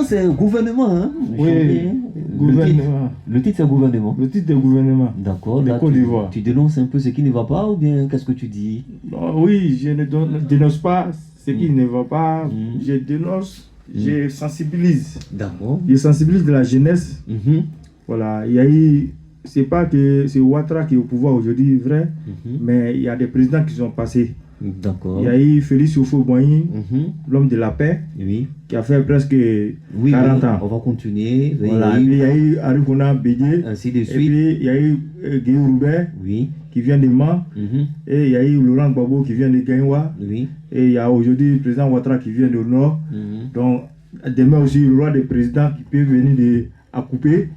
c'est gouvernement, hein? Oui, gouvernement. Le titre, c'est gouvernement. Le titre de gouvernement. D'accord. De Côte d'Ivoire. Tu dénonces un peu ce qui ne va pas ou bien qu'est-ce que tu dis? Oui, je ne dénonce pas ce qui ne va pas. Je dénonce, je sensibilise. D'accord. Je sensibilise de la jeunesse. Voilà, il y a eu. C'est pas que c'est Ouattara qui est au pouvoir aujourd'hui, vrai, mais il y a des présidents qui sont passés. D'accord. Il y a eu Félix Houphouët-Boigny, l'homme de la paix, qui a fait presque 40 ans. On va continuer. Voilà. Il y a eu Arigona Bédié, ainsi de suite. Et puis il y a eu Guillaume Roubaix, qui vient de Mans, et il y a eu Laurent Gbagbo qui vient de Gaïwa, et il y a aujourd'hui le président Ouattara qui vient du Nord. Donc demain aussi, il y aura des présidents qui peuvent venir à couper.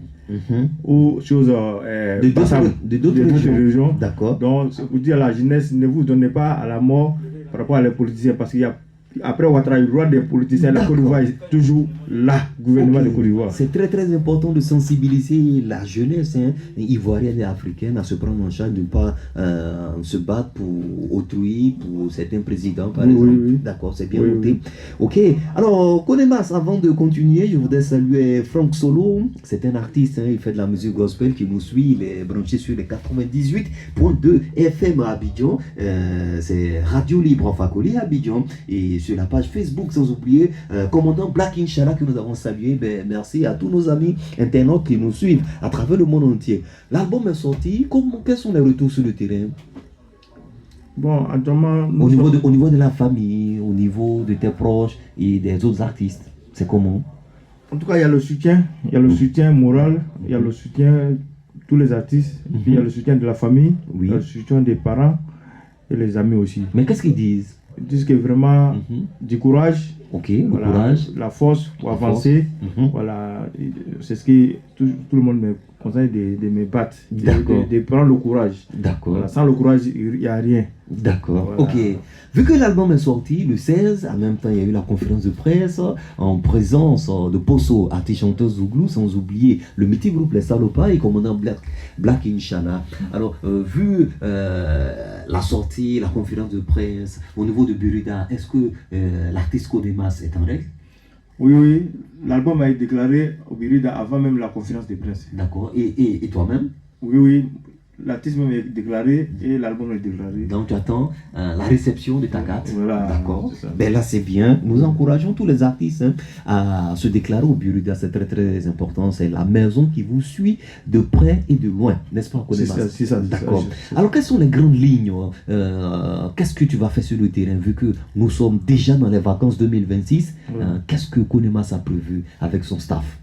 Ou choses de d'autres régions. D'accord. Donc, c'est pour dire à la jeunesse, ne vous donnez pas à la mort par rapport à les politiciens, parce qu'il y a après Ouattara, il y aura des politiciens. La Côte d'Ivoire est toujours là, gouvernement de Côte d'Ivoire. C'est très très important de sensibiliser la jeunesse ivoirienne et africaine à se prendre en charge, de ne pas se battre pour autrui, pour certains présidents par exemple. D'accord, c'est bien noté. Ok, alors Konemas, avant de continuer, je voudrais saluer Franck Solo. C'est un artiste, il fait de la musique gospel qui nous suit, il est branché sur les 98.2 FM à Abidjan. C'est Radio Libre Fakoli à Abidjan. Et sur la page Facebook, sans oublier commandant Black Inch'Allah que nous avons salué. Merci à tous nos amis internautes qui nous suivent à travers le monde entier. L'album est sorti. Quels sont les retours sur le terrain? Bon, actuellement, au niveau de la famille, au niveau de tes proches et des autres artistes, c'est comment? En tout cas, il y a le soutien. Il y a le soutien moral, il y a le soutien de tous les artistes, puis il y a le soutien de la famille, il y a le soutien des parents et les amis aussi. Mais qu'est-ce qu'ils disent? Ils disent que vraiment du courage, voilà, courage, la force pour avancer. Voilà, c'est ce que tout le monde me conseille de me battre, de prendre le courage. D'accord. Voilà, sans le courage, il n'y a rien. D'accord, voilà. Ok. Vu que l'album est sorti le 16, en même temps il y a eu la conférence de presse en présence de Poso, artiste chanteur Zouglou, sans oublier le mythique groupe Les Salopas et commandant Black Inch'Allah. Alors, vu la sortie, la conférence de presse au niveau de Burida, est-ce que l'artiste Konemas est en règle? Oui, l'album a été déclaré au Burida avant même la conférence de presse. D'accord, et toi-même? Oui. L'artiste même est déclaré et l'album est déclaré. Donc tu attends la réception de ta carte. Voilà. D'accord. Ben là c'est bien. Nous encourageons tous les artistes à se déclarer au Burida. C'est très très important. C'est la maison qui vous suit de près et de loin. N'est-ce pas? C'est ça. D'accord. Alors quelles sont les grandes lignes? Qu'est-ce que tu vas faire sur le terrain vu que nous sommes déjà dans les vacances 2026? Qu'est-ce que Konemas a prévu avec son staff?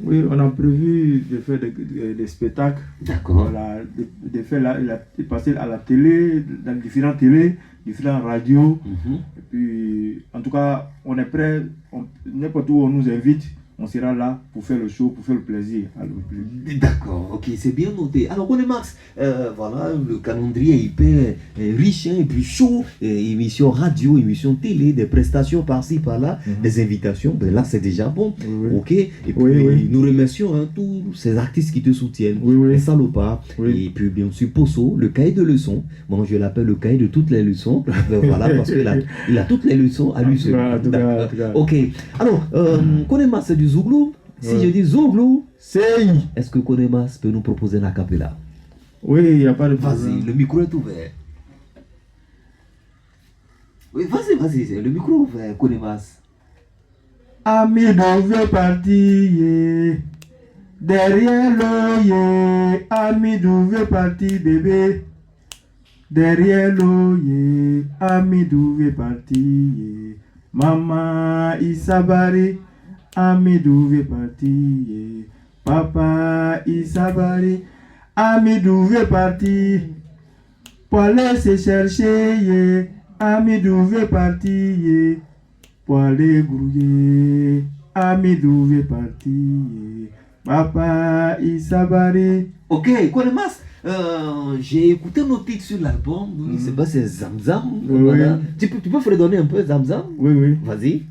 Oui, on a prévu de faire des spectacles. D'accord. Voilà, de passer à la télé, dans différentes télés, différentes radios. Et puis, en tout cas, on est prêt. N'importe où on nous invite, on sera là pour faire le show, pour faire le plaisir. D'accord, ok, c'est bien noté. Alors, Konemas, voilà, le calendrier est hyper riche et puis chaud. Émission radio, émission télé, des prestations par-ci, par-là, des invitations. Ben là, c'est déjà bon. Ok. Et puis, nous remercions tous ces artistes qui te soutiennent. Les Salopas. Et puis, bien sûr, Poso, le cahier de leçons. Bon, je l'appelle le cahier de toutes les leçons. Voilà, parce qu'il a toutes les leçons à lui seul. Ok. Alors, Konemas, c'est du Zouglou. Si je dis Zouglou, est-ce que Konemas peut nous proposer la capella? Oui, il n'y a pas de problème. Vas-y, le micro est ouvert. Oui, vas-y, le micro est ouvert, Konemas. Ami veut partir, derrière l'oeil, ami veut partir, bébé. Derrière l'oeil, ami veut partir, maman Isabari. Amidou veut partir, papa Isabari. Amidou veut partir, pour aller se chercher. Amidou veut partir, pour aller grouiller. Amidou veut partir, papa Isabari. Ok, Konemas, j'ai écouté nos titres sur l'album. C'est pas c'est Zamzam. Voilà. Tu peux fredonner un peu Zamzam? Oui. Vas-y.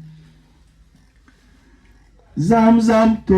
Zamzam to